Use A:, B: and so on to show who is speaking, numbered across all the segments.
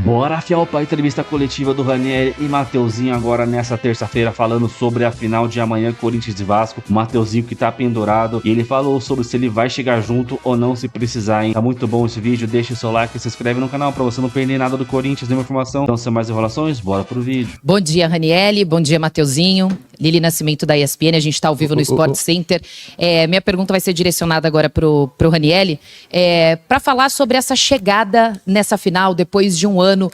A: Bora afiar para a entrevista coletiva do Ranieri e Mateuzinho agora nessa terça-feira, falando sobre a final de amanhã, Corinthians e Vasco. O Mateuzinho que tá pendurado e ele falou sobre se ele vai chegar junto ou não se precisar, hein? Tá muito bom esse vídeo, deixa o seu like e se inscreve no canal para você não perder nada do Corinthians, nenhuma informação. Então, sem mais enrolações, bora pro vídeo.
B: Bom dia, Ranieri, bom dia, Mateuzinho. Lili Nascimento da ESPN, a gente tá ao vivo no Sport Center. Minha pergunta vai ser direcionada agora pro Ranieri, para falar sobre essa chegada nessa final, depois de um ano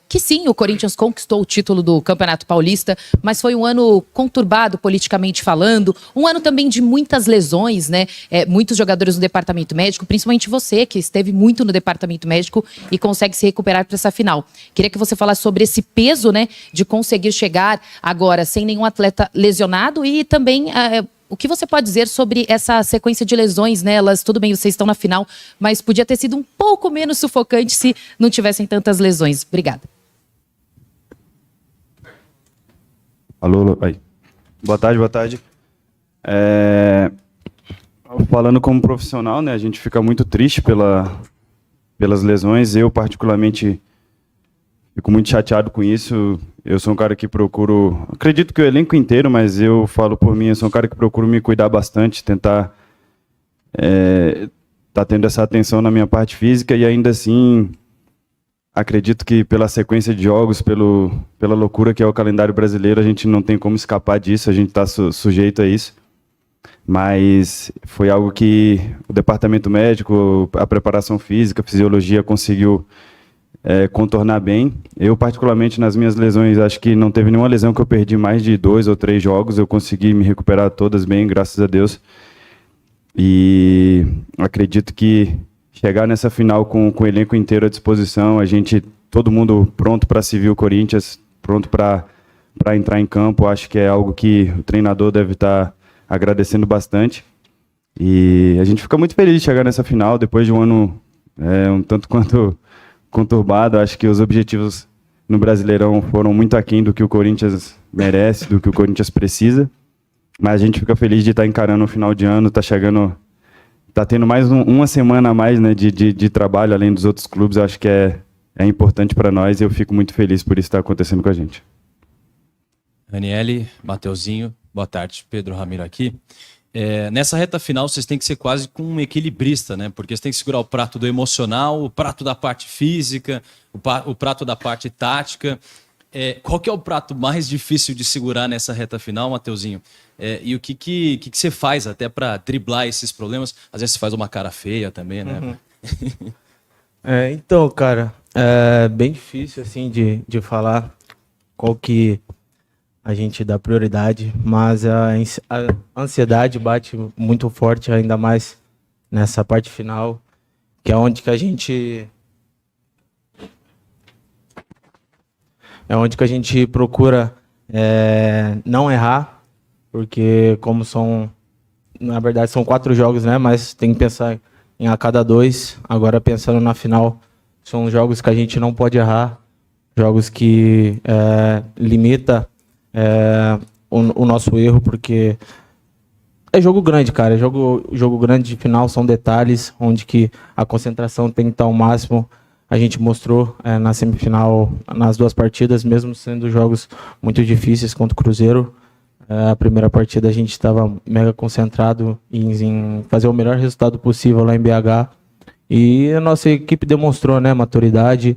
B: que sim, o Corinthians conquistou o título do Campeonato Paulista, mas foi um ano conturbado politicamente falando, um ano também de muitas lesões, né? Muitos jogadores no departamento médico, principalmente você, que esteve muito no departamento médico e consegue se recuperar para essa final. Queria que você falasse sobre esse peso, né, de conseguir chegar agora sem nenhum atleta lesionado e também o que você pode dizer sobre essa sequência de lesões nelas? Tudo bem, vocês estão na final, mas podia ter sido um pouco menos sufocante se não tivessem tantas lesões. Obrigada.
C: Alô, aí. Boa tarde. Falando como profissional, né, a gente fica muito triste pelas lesões. Eu, particularmente, fico muito chateado com isso. Eu sou um cara que procuro, acredito que o elenco inteiro, mas eu falo por mim, eu sou um cara que procuro me cuidar bastante, tentar tá tendo essa atenção na minha parte física e ainda assim acredito que pela sequência de jogos, pela loucura que é o calendário brasileiro, a gente não tem como escapar disso, a gente está sujeito a isso. Mas foi algo que o departamento médico, a preparação física, a fisiologia conseguiu contornar bem. Eu, particularmente, nas minhas lesões, acho que não teve nenhuma lesão que eu perdi mais de 2 ou 3 jogos. Eu consegui me recuperar todas bem, graças a Deus. E acredito que chegar nessa final com o elenco inteiro à disposição, todo mundo pronto para servir o Corinthians, pronto para entrar em campo, acho que é algo que o treinador deve estar agradecendo bastante. E a gente fica muito feliz de chegar nessa final, depois de um ano um tanto quanto conturbado. Acho que os objetivos no Brasileirão foram muito aquém do que o Corinthians merece, do que o Corinthians precisa, mas a gente fica feliz de estar encarando o final de ano, tá tendo mais uma semana a mais, né, de trabalho além dos outros clubes. Eu acho que é importante para nós e eu fico muito feliz por isso estar acontecendo com a gente.
D: Ranieri, Mateuzinho, boa tarde, Pedro Ramiro aqui. Nessa reta final, vocês têm que ser quase com um equilibrista, né? Porque você tem que segurar o prato do emocional, o prato da parte física, o prato da parte tática. Qual que é o prato mais difícil de segurar nessa reta final, Mateuzinho? E o que você faz até para driblar esses problemas? Às vezes você faz uma cara feia também, né?
E: Uhum. Então, cara, é bem difícil assim de falar qual que a gente dá prioridade, mas a ansiedade bate muito forte, ainda mais nessa parte final, que é onde que a gente procura não errar, porque na verdade são 4 jogos, né? Mas tem que pensar em a cada 2. Agora pensando na final, são jogos que a gente não pode errar, jogos que limita o nosso erro, porque é jogo grande, cara. Jogo grande de final, são detalhes onde que a concentração tem que estar ao máximo. A gente mostrou na semifinal, nas 2 partidas, mesmo sendo jogos muito difíceis contra o Cruzeiro. A primeira partida a gente estava mega concentrado em fazer o melhor resultado possível lá em BH. E a nossa equipe demonstrou, né, maturidade,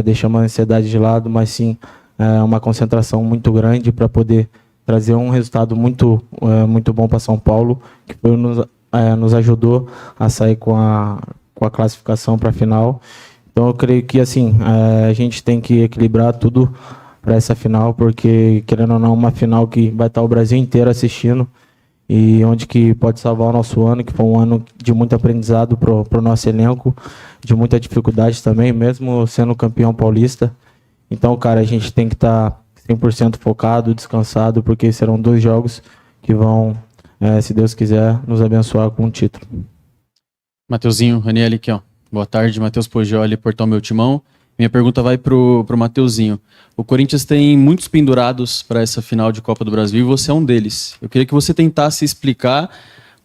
E: deixamos a ansiedade de lado, mas sim uma concentração muito grande para poder trazer um resultado muito bom para São Paulo, que nos ajudou a sair com a classificação para a final. Então eu creio que assim, a gente tem que equilibrar tudo para essa final, porque querendo ou não, uma final que vai estar o Brasil inteiro assistindo e onde que pode salvar o nosso ano, que foi um ano de muito aprendizado para o nosso elenco, de muita dificuldade também, mesmo sendo campeão paulista. Então, cara, a gente tem que estar 100% focado, descansado, porque serão 2 jogos que vão, se Deus quiser, nos abençoar com um título.
F: Mateuzinho, Ranieri aqui, ó. Boa tarde, Matheus Poggioli, Portal Meu Timão. Minha pergunta vai pro Mateuzinho. O Corinthians tem muitos pendurados para essa final de Copa do Brasil e você é um deles. Eu queria que você tentasse explicar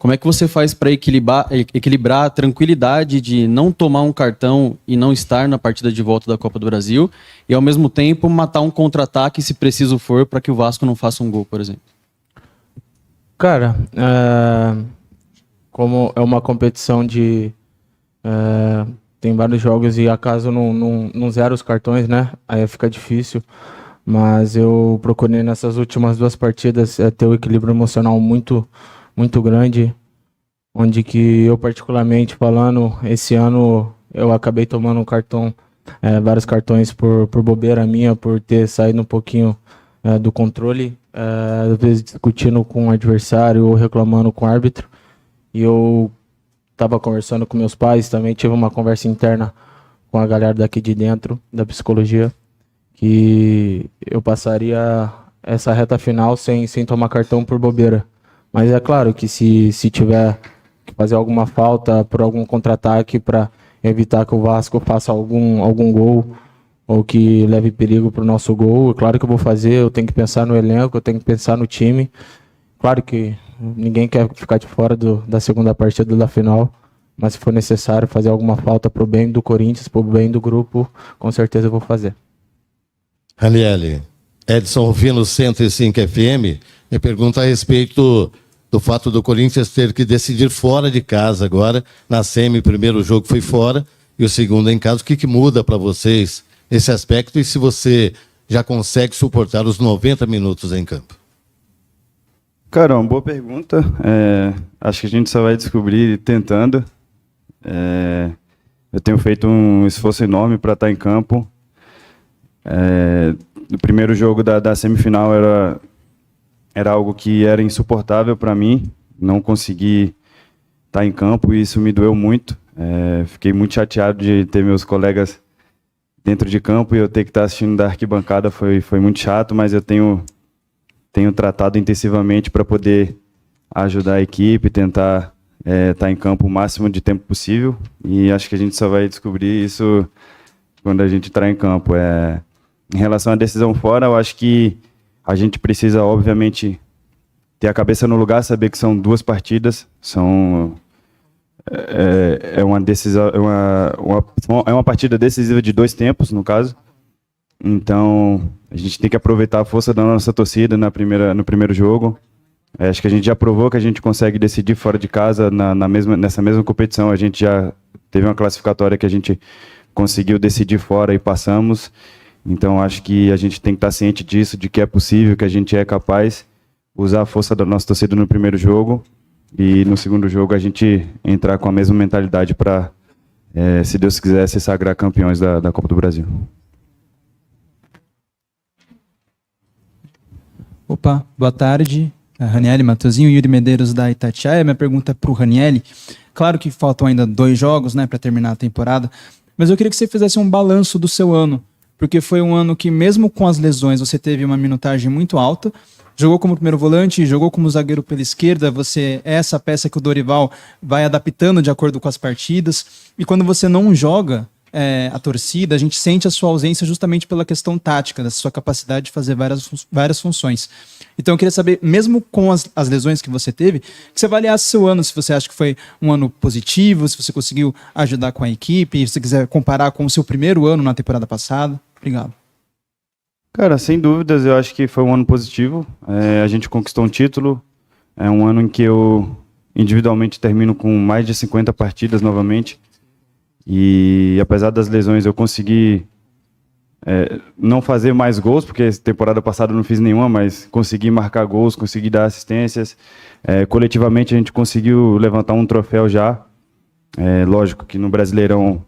F: Como é que você faz para equilibrar a tranquilidade de não tomar um cartão e não estar na partida de volta da Copa do Brasil e, ao mesmo tempo, matar um contra-ataque, se preciso for, para que o Vasco não faça um gol, por exemplo?
E: Cara, como é uma competição de... tem vários jogos e acaso não zero os cartões, né? Aí fica difícil. Mas eu procurei nessas últimas 2 partidas ter um equilíbrio emocional muito, muito grande. Onde que eu, particularmente falando, esse ano eu acabei tomando um cartão, vários cartões por bobeira minha, por ter saído um pouquinho do controle. Às vezes discutindo com o adversário ou reclamando com o árbitro. E eu estava conversando com meus pais, também tive uma conversa interna com a galera daqui de dentro, da psicologia, que eu passaria essa reta final sem tomar cartão por bobeira. Mas é claro que se tiver que fazer alguma falta por algum contra-ataque para evitar que o Vasco faça algum gol ou que leve perigo para o nosso gol, é claro que eu vou fazer, eu tenho que pensar no elenco, eu tenho que pensar no time. Claro que ninguém quer ficar de fora da segunda partida da final, mas se for necessário fazer alguma falta para o bem do Corinthians, para o bem do grupo, com certeza eu vou fazer.
G: Ranieri, Edson Rufino, 105 FM, me pergunta a respeito do fato do Corinthians ter que decidir fora de casa agora. Na semi, o primeiro jogo foi fora e o segundo em casa. O que muda para vocês esse aspecto e se você já consegue suportar os 90 minutos em campo?
C: Cara, uma boa pergunta. Acho que a gente só vai descobrir tentando. Eu tenho feito um esforço enorme para estar em campo. O primeiro jogo da semifinal era algo que era insuportável para mim. Não consegui estar em campo e isso me doeu muito. Fiquei muito chateado de ter meus colegas dentro de campo e eu ter que estar assistindo da arquibancada. Foi muito chato, mas eu tenho tratado intensivamente para poder ajudar a equipe, tentar estar em campo o máximo de tempo possível. E acho que a gente só vai descobrir isso quando a gente entrar em campo. Em relação à decisão fora, eu acho que a gente precisa, obviamente, ter a cabeça no lugar, saber que são 2 partidas, é uma decisão, é uma partida decisiva de 2 tempos, no caso. Então, a gente tem que aproveitar a força da nossa torcida no primeiro jogo. Acho que a gente já provou que a gente consegue decidir fora de casa nessa mesma competição. A gente já teve uma classificatória que a gente conseguiu decidir fora e passamos. Então, acho que a gente tem que estar ciente disso, de que é possível, que a gente é capaz, usar a força da nossa torcida no primeiro jogo e no segundo jogo a gente entrar com a mesma mentalidade para, se Deus quiser, se sagrar campeões da Copa do Brasil.
H: Opa, boa tarde. Ranieri, Matheusinho, Yuri Medeiros da Itatiaia. Minha pergunta é para o Ranieri. Claro que faltam ainda 2 jogos, né, para terminar a temporada, mas eu queria que você fizesse um balanço do seu ano, porque foi um ano que, mesmo com as lesões, você teve uma minutagem muito alta, jogou como primeiro volante, jogou como zagueiro pela esquerda, você é essa peça que o Dorival vai adaptando de acordo com as partidas, e quando você não joga, a torcida, a gente sente a sua ausência justamente pela questão tática, da sua capacidade de fazer várias funções. Então eu queria saber, mesmo com as lesões que você teve, que você avaliasse seu ano, se você acha que foi um ano positivo, se você conseguiu ajudar com a equipe, se você quiser comparar com o seu primeiro ano na temporada passada. Obrigado.
C: Cara, sem dúvidas, eu acho que foi um ano positivo. A gente conquistou um título. É um ano em que eu individualmente termino com mais de 50 partidas novamente. E apesar das lesões eu consegui não fazer mais gols, porque temporada passada eu não fiz nenhuma, mas consegui marcar gols, consegui dar assistências. Coletivamente a gente conseguiu levantar um troféu já. Lógico que no Brasileirão,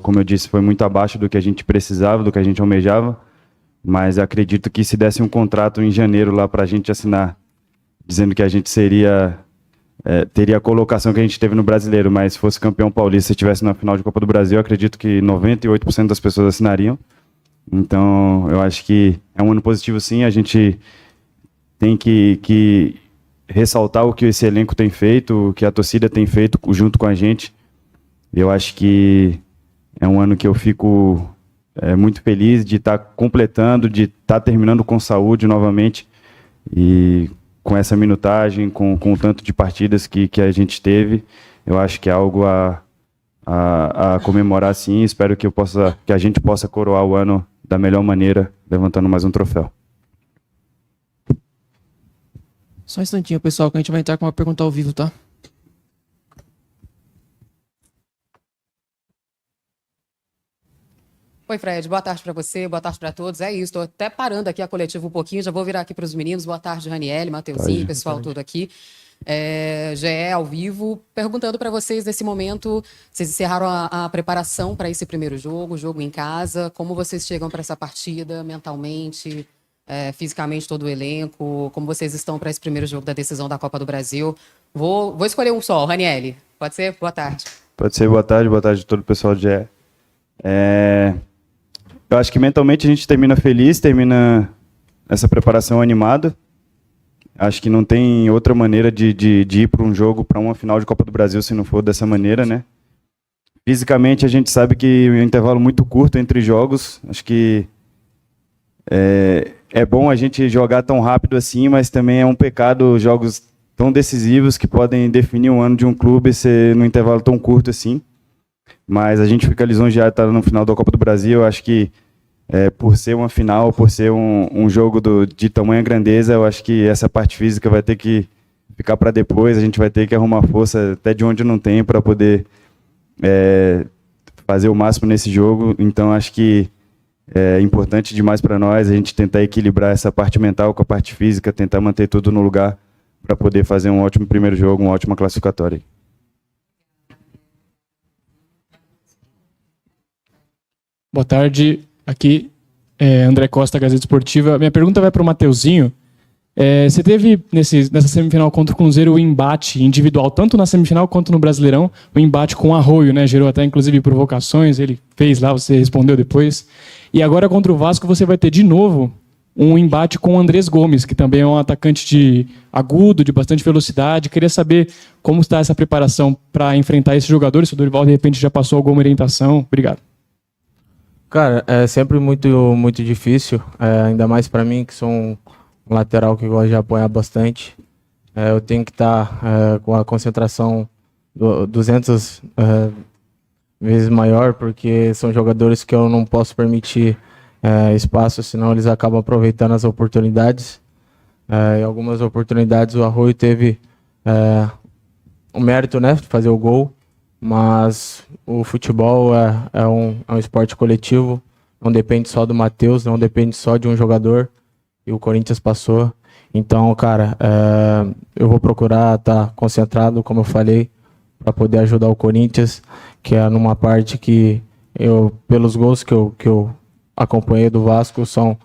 C: como eu disse, foi muito abaixo do que a gente precisava, do que a gente almejava, mas acredito que se desse um contrato em janeiro lá para a gente assinar, dizendo que a gente teria a colocação que a gente teve no Brasileiro, mas se fosse campeão paulista, se estivesse na final de Copa do Brasil, eu acredito que 98% das pessoas assinariam. Então, eu acho que é um ano positivo sim, a gente tem que ressaltar o que esse elenco tem feito, o que a torcida tem feito junto com a gente. Eu acho que é um ano que eu fico muito feliz de estar completando, de estar terminando com saúde novamente e com essa minutagem, com o tanto de partidas que a gente teve. Eu acho que é algo a comemorar, sim. Espero que a gente possa coroar o ano da melhor maneira, levantando mais um troféu.
I: Só um instantinho, pessoal, que a gente vai entrar com uma pergunta ao vivo, tá?
J: Oi, Fred. Boa tarde para você, boa tarde para todos. É isso, estou até parando aqui a coletiva um pouquinho, já vou virar aqui para os meninos. Boa tarde, Raniele, Mateuzinho, pessoal todo aqui. GE ao vivo, perguntando para vocês nesse momento, vocês encerraram a preparação para esse primeiro jogo em casa, como vocês chegam para essa partida mentalmente, fisicamente todo o elenco, como vocês estão para esse primeiro jogo da decisão da Copa do Brasil. Vou escolher um só, Raniele, pode ser? Boa tarde.
C: Pode ser, boa tarde a todo o pessoal do GE. Eu acho que mentalmente a gente termina feliz, termina essa preparação animado. Acho que não tem outra maneira de ir para um jogo, para uma final de Copa do Brasil, se não for dessa maneira, né? Fisicamente a gente sabe que é um intervalo muito curto entre jogos. Acho que é bom a gente jogar tão rápido assim, mas também é um pecado jogos tão decisivos que podem definir o ano de um clube ser num intervalo tão curto assim. Mas a gente fica lisonjeado de estar no final da Copa do Brasil. Eu acho que por ser uma final, por ser um jogo de tamanha grandeza, eu acho que essa parte física vai ter que ficar para depois. A gente vai ter que arrumar força até de onde não tem para poder fazer o máximo nesse jogo. Então acho que é importante demais para nós a gente tentar equilibrar essa parte mental com a parte física, tentar manter tudo no lugar para poder fazer um ótimo primeiro jogo, uma ótima classificatória.
K: Boa tarde, aqui André Costa, Gazeta Esportiva. Minha pergunta vai para o Mateuzinho. Você teve nessa semifinal contra o Cruzeiro o embate individual, tanto na semifinal quanto no Brasileirão, o embate com o Arroio, né? Gerou até inclusive provocações, ele fez lá, você respondeu depois. E agora contra o Vasco você vai ter de novo um embate com o Andrés Gomes, que também é um atacante agudo, de bastante velocidade. Queria saber como está essa preparação para enfrentar esses jogadores, se o Dorival de repente já passou alguma orientação. Obrigado.
E: Cara, é sempre muito, muito difícil, ainda mais para mim, que sou um lateral que gosta de apoiar bastante. Eu tenho que estar com a concentração 200 vezes maior, porque são jogadores que eu não posso permitir espaço, senão eles acabam aproveitando as oportunidades. Em algumas oportunidades o Arroio teve o mérito, né, de fazer o gol. Mas o futebol é um esporte coletivo, não depende só do Matheus, não depende só de um jogador, e o Corinthians passou. Então, cara, eu vou procurar estar concentrado, como eu falei, para poder ajudar o Corinthians, que é numa parte que pelos gols que eu acompanhei do Vasco, são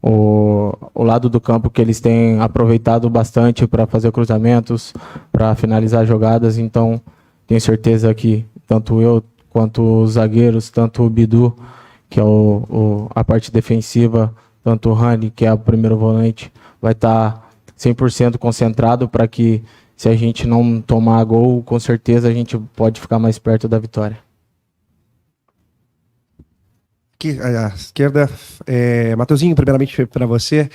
E: o lado do campo que eles têm aproveitado bastante para fazer cruzamentos, para finalizar jogadas. Então tenho certeza que tanto eu quanto os zagueiros, tanto o Bidu, que é a parte defensiva, tanto o Rani, que é o primeiro volante, vai estar 100% concentrado para que, se a gente não tomar gol, com certeza a gente pode ficar mais perto da vitória.
L: Aqui, à esquerda, Mateuzinho, primeiramente para você.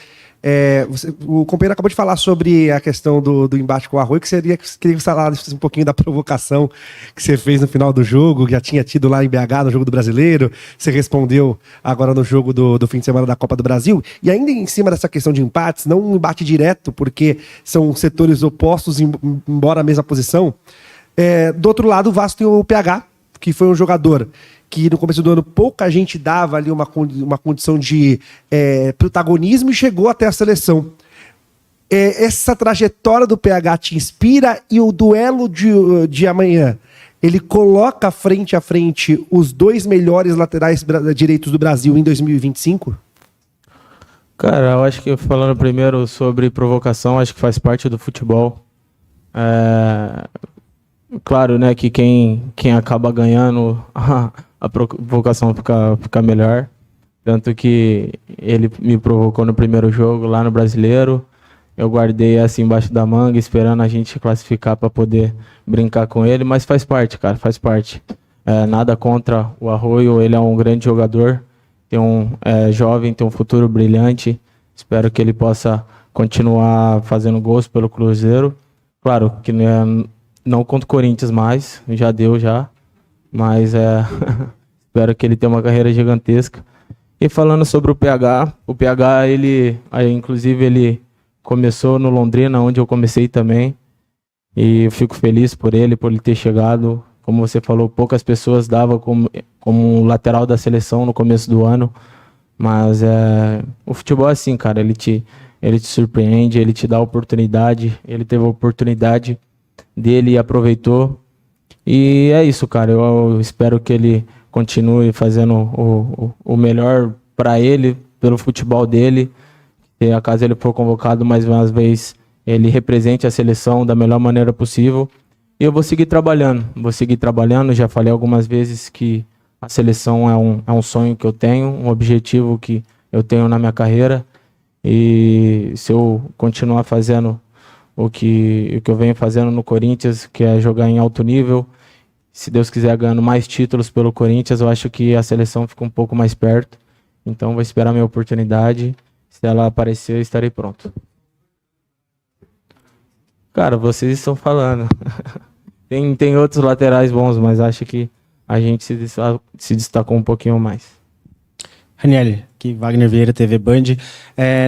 L: O companheiro acabou de falar sobre a questão do embate com o Arroio, queria que você falasse um pouquinho da provocação que você fez no final do jogo, que já tinha tido lá em BH, no jogo do Brasileiro, você respondeu agora no jogo do fim de semana da Copa do Brasil, e ainda em cima dessa questão de empates, não um embate direto, porque são setores opostos, embora a mesma posição. Do outro lado, o Vasco tem o PH, que foi um jogador que no começo do ano pouca gente dava ali uma condição de protagonismo e chegou até a seleção. Essa trajetória do PH te inspira, e o duelo de amanhã, ele coloca frente a frente os dois melhores laterais direitos do Brasil em 2025?
E: Cara, eu acho que, falando primeiro sobre provocação, acho que faz parte do futebol. Claro, né, que quem acaba ganhando, a provocação fica melhor. Tanto que ele me provocou no primeiro jogo lá no Brasileiro. Eu guardei essa embaixo da manga, esperando a gente classificar para poder brincar com ele. Mas faz parte, cara, faz parte. Nada contra o Arroio, ele é um grande jogador. Jovem, tem um futuro brilhante. Espero que ele possa continuar fazendo gols pelo Cruzeiro. Claro que não contra o Corinthians mais, já deu já, mas espero que ele tenha uma carreira gigantesca. E falando sobre o PH, inclusive ele começou no Londrina, onde eu comecei também, e eu fico feliz por ele ter chegado. Como você falou, poucas pessoas davam como lateral da seleção no começo do ano, mas o futebol é assim, cara, ele te surpreende, ele te dá oportunidade, ele teve a oportunidade dele e aproveitou. E é isso, cara, eu espero que ele continue fazendo o melhor para ele, pelo futebol dele, e caso ele for convocado mais uma vez, ele represente a seleção da melhor maneira possível. E eu vou seguir trabalhando, já falei algumas vezes que a seleção é um sonho que eu tenho, um objetivo que eu tenho na minha carreira, e se eu continuar fazendo o que eu venho fazendo no Corinthians, que é jogar em alto nível, se Deus quiser ganhando mais títulos pelo Corinthians, eu acho que a seleção fica um pouco mais perto. Então vou esperar a minha oportunidade. Se ela aparecer, eu estarei pronto. Cara, vocês estão falando. Tem outros laterais bons, mas acho que a gente se destacou um pouquinho mais.
M: Ranieri, aqui Wagner Vieira, TV Band.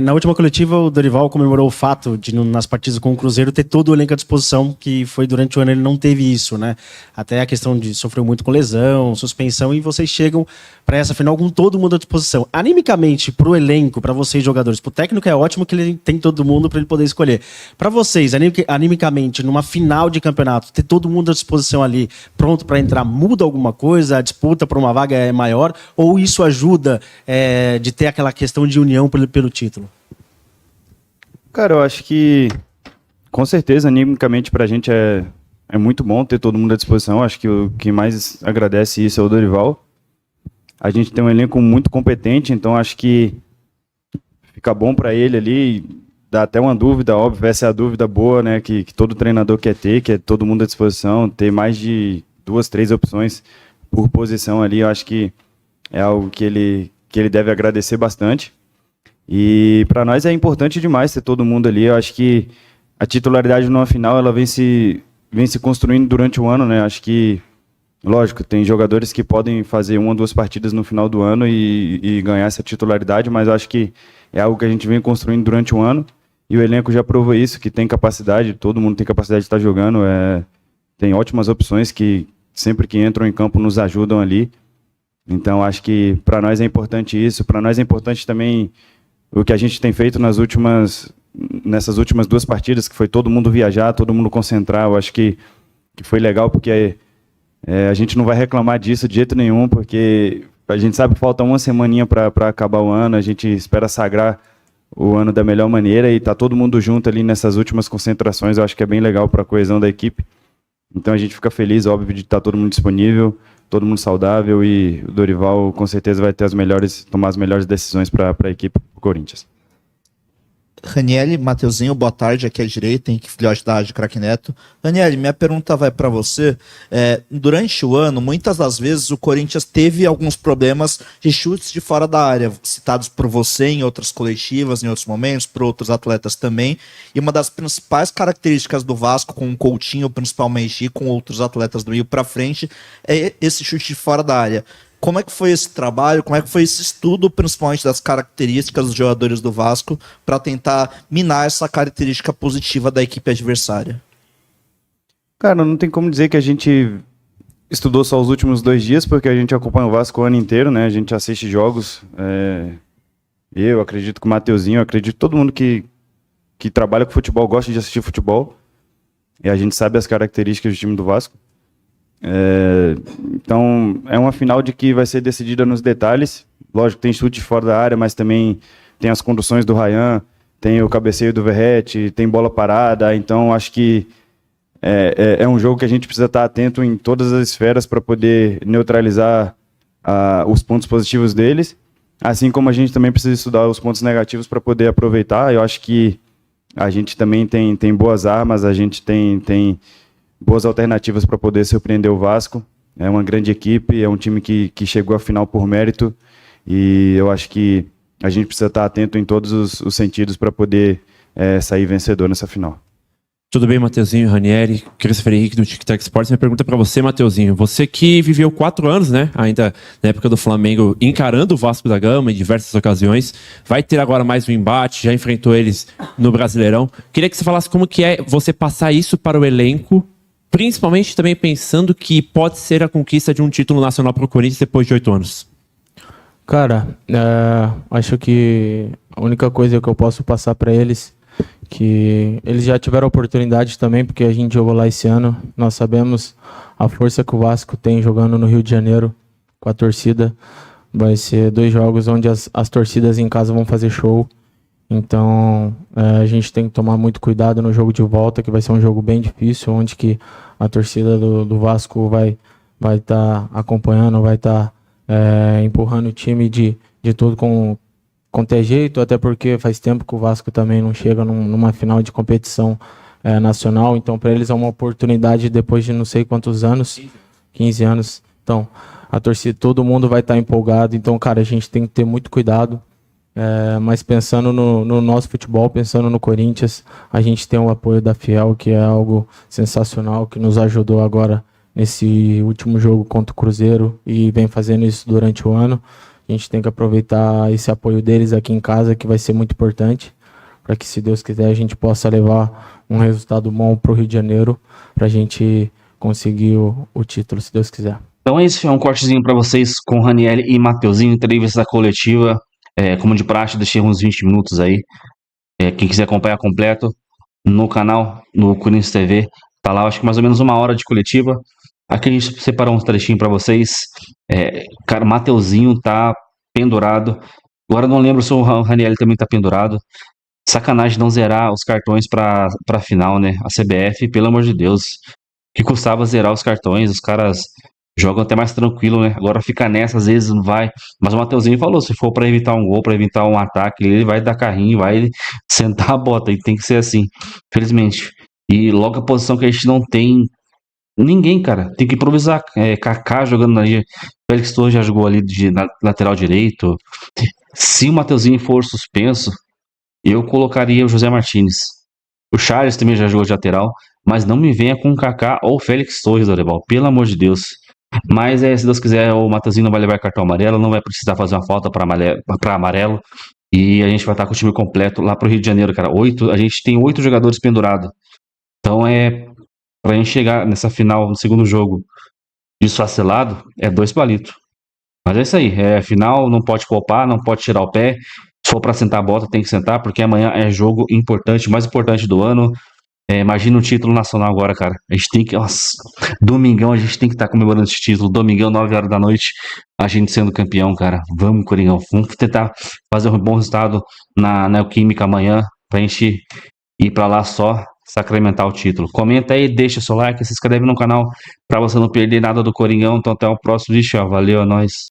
M: Na última coletiva, o Dorival comemorou o fato de, nas partidas com o Cruzeiro, ter todo o elenco à disposição, que foi durante o ano ele não teve isso, né? Até a questão de sofreu muito com lesão, suspensão, e vocês chegam para essa final com todo mundo à disposição. Animicamente, para o elenco, para vocês jogadores, para o técnico é ótimo que ele tem todo mundo para ele poder escolher. Para vocês, animicamente, numa final de campeonato, ter todo mundo à disposição ali, pronto para entrar, muda alguma coisa? A disputa por uma vaga é maior? Ou isso ajuda de ter aquela questão de união pelo título?
C: Cara, eu acho que, com certeza, animicamente pra gente é muito bom ter todo mundo à disposição. Acho que o que mais agradece isso é o Dorival. A gente tem um elenco muito competente, então acho que fica bom pra ele ali. Dá até uma dúvida, óbvio, essa é a dúvida boa, né, que todo treinador quer ter, que é todo mundo à disposição, ter mais de 2, 3 opções por posição ali. Eu acho que é algo que ele deve agradecer bastante. E para nós é importante demais ter todo mundo ali. Eu acho que a titularidade numa final ela vem se construindo durante o ano, né? Acho que, lógico, tem jogadores que podem fazer 1 ou 2 partidas no final do ano e ganhar essa titularidade, mas eu acho que é algo que a gente vem construindo durante o ano, e o elenco já provou isso, que tem capacidade, todo mundo tem capacidade de estar jogando, tem ótimas opções que sempre que entram em campo nos ajudam ali. Então acho que para nós é importante isso, para nós é importante também o que a gente tem feito nessas últimas 2 partidas, que foi todo mundo viajar, todo mundo concentrar. Eu acho que foi legal, porque a gente não vai reclamar disso de jeito nenhum, porque a gente sabe que falta uma semaninha para acabar o ano, a gente espera sagrar o ano da melhor maneira, e tá todo mundo junto ali nessas últimas concentrações. Eu acho que é bem legal para a coesão da equipe. Então a gente fica feliz, óbvio, de estar todo mundo disponível, todo mundo saudável, e o Dorival com certeza vai ter tomar as melhores decisões para a equipe do Corinthians.
N: Ranieri, Mateuzinho, boa tarde, aqui à direita, Henrique Filhote da Rádio Craque Neto. Ranieri, minha pergunta vai para você. Durante o ano, muitas das vezes o Corinthians teve alguns problemas de chutes de fora da área, citados por você em outras coletivas, em outros momentos, por outros atletas também. E uma das principais características do Vasco, com o Coutinho principalmente, e com outros atletas do meio para frente, é esse chute de fora da área. Como é que foi esse trabalho, como é que foi esse estudo, principalmente das características dos jogadores do Vasco, para tentar minar essa característica positiva da equipe adversária?
C: Cara, não tem como dizer que a gente estudou só os últimos 2 dias, porque a gente acompanha o Vasco o ano inteiro, né? A gente assiste jogos, eu acredito que o Mateuzinho, eu acredito que todo mundo que trabalha com futebol gosta de assistir futebol, e a gente sabe as características do time do Vasco. Então é uma final de que vai ser decidida nos detalhes. Lógico, tem chute fora da área, mas também tem as conduções do Ryan, tem o cabeceio do Verratti, tem bola parada. Então acho que é um jogo que a gente precisa estar atento em todas as esferas para poder neutralizar os pontos positivos deles, assim como a gente também precisa estudar os pontos negativos para poder aproveitar. Eu acho que a gente também tem boas armas, a gente tem boas alternativas para poder surpreender o Vasco. É uma grande equipe, é um time que chegou à final por mérito, e eu acho que a gente precisa estar atento em todos os sentidos para poder sair vencedor nessa final.
O: Tudo bem, Mateuzinho, Ranieri, Christopher Henrique do Tic Tac Sports. Minha pergunta para você, Mateuzinho. Você que viveu 4 anos, né, ainda na época do Flamengo, encarando o Vasco da Gama em diversas ocasiões, vai ter agora mais um embate, já enfrentou eles no Brasileirão. Queria que você falasse como que é você passar isso para o elenco, principalmente também pensando que pode ser a conquista de um título nacional para o Corinthians depois de 8 anos.
E: Cara, acho que a única coisa que eu posso passar para eles, que eles já tiveram oportunidade também, porque a gente jogou lá esse ano. Nós sabemos a força que o Vasco tem jogando no Rio de Janeiro com a torcida. Vai ser 2 jogos onde as torcidas em casa vão fazer show. Então a gente tem que tomar muito cuidado no jogo de volta, que vai ser um jogo bem difícil, onde que a torcida do Vasco vai estar acompanhando, vai estar empurrando o time de todo com ter jeito, até porque faz tempo que o Vasco também não chega numa final de competição nacional, então para eles é uma oportunidade depois de não sei quantos anos, 15 anos, então a torcida, todo mundo vai estar empolgado, então cara, a gente tem que ter muito cuidado, mas pensando no nosso futebol, pensando no Corinthians, a gente tem o apoio da Fiel, que é algo sensacional, que nos ajudou agora nesse último jogo contra o Cruzeiro e vem fazendo isso durante o ano. A gente tem que aproveitar esse apoio deles aqui em casa, que vai ser muito importante, para que, se Deus quiser, a gente possa levar um resultado bom para o Rio de Janeiro, para a gente conseguir o título, se Deus quiser.
A: Então é isso, é um cortezinho para vocês com Ranieri e Mateuzinho, entrevista coletiva, como de praxe, deixei uns 20 minutos aí. Quem quiser acompanhar completo no canal, no Corinthians TV, tá lá, acho que mais ou menos 1 hora de coletiva. Aqui a gente separou uns trechinhos para vocês. Cara, o Mateuzinho tá pendurado. Agora não lembro se o Ranieri também tá pendurado. Sacanagem não zerar os cartões pra final, né? A CBF, pelo amor de Deus. Que custava zerar os cartões, os caras jogam até mais tranquilo, né? Agora fica nessa, às vezes não vai. Mas o Mateuzinho falou, se for para evitar um gol, para evitar um ataque, ele vai dar carrinho, vai sentar a bota, e tem que ser assim, felizmente. E logo a posição que a gente não tem ninguém, cara, tem que improvisar. Kaká jogando ali, Félix Torres já jogou ali de lateral direito. Se o Mateuzinho for suspenso, eu colocaria o José Martínez. O Charles também já jogou de lateral, mas não me venha com o Kaká ou o Félix Torres, Dorival, pelo amor de Deus. Mas se Deus quiser, o Mateuzinho não vai levar cartão amarelo, não vai precisar fazer uma falta para amarelo, e a gente vai estar com o time completo lá pro Rio de Janeiro, cara. A gente tem 8 jogadores pendurados. Então pra gente chegar nessa final, no segundo jogo, desfacelado, 2 palitos. Mas é isso aí, final, não pode poupar, não pode tirar o pé. Se for pra sentar a bota, tem que sentar, porque amanhã é jogo importante, mais importante do ano. Imagina o título nacional agora, cara. A gente tem que. Nossa, domingão a gente tem que estar comemorando esse título. Domingão, 9 horas da noite, a gente sendo campeão, cara. Vamos, Coringão. Vamos tentar fazer um bom resultado na Neoquímica amanhã, pra gente ir pra lá só sacramentar o título. Comenta aí, deixa seu like, se inscreve no canal pra você não perder nada do Coringão. Então até o próximo vídeo. Valeu, é nóis.